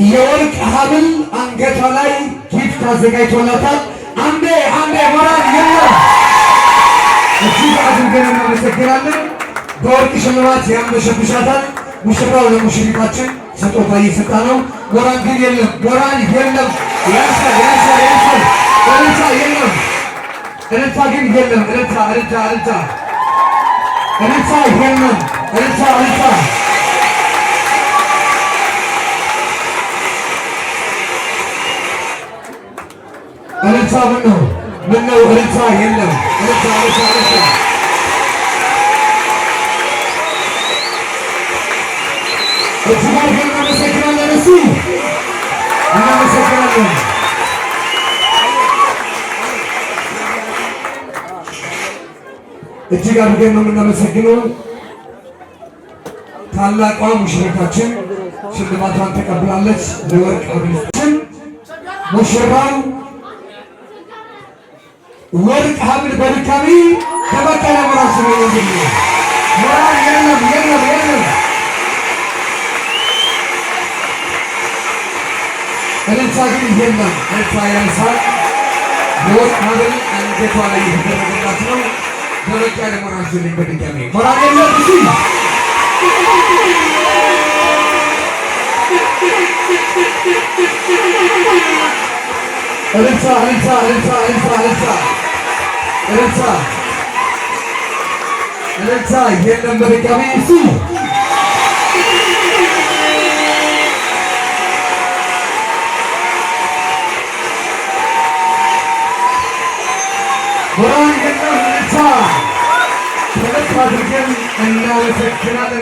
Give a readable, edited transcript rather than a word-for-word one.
የወርቅ ሐብል አንገቷ ላይ ጊፍት አዘጋጅቶላታል። አንዴ ሞራል የለም። እጅግ አድርገን እናመሰግናለን። በወርቅ ሽልማት ያንበሸብሻታል። ሙሽራው ለሙሽሪታችን ስጦታ እየሰጣ ነው። ሞራል ግን የለም። ሞራል የለም። ያንሳል። እልልታ የለም። እልልታ ግን የለም። እልልታ የለም። እልልታ እልልታ ምነው እልልታ የለም። እልልታ እጅግ አድርገን እናመሰግናለን። እናመሰግናለን። እጅግ አድርገን ነው የምናመሰግነው። ታላቋ ሙሽሪታችን ሽልማቷን ተቀብላለች። ለወርቅ ሐብላችን ሙሽራው ወርቅ ሐብል በድጋሚ ተበቀለ። ራሱ ነው ሞራል የለም። እልልታ ግን የለም። እልልታ ያንሳል። የወርቅ ሐብል አንገቷ ላይ የተደረገላት ነው። ተበቀለ ራሱ ነው በድጋሚ ሞራል የለም። እልልታ የለም በድጋሚ ሞራል የለም። እልልታ አድርገን እናመሰግናለን።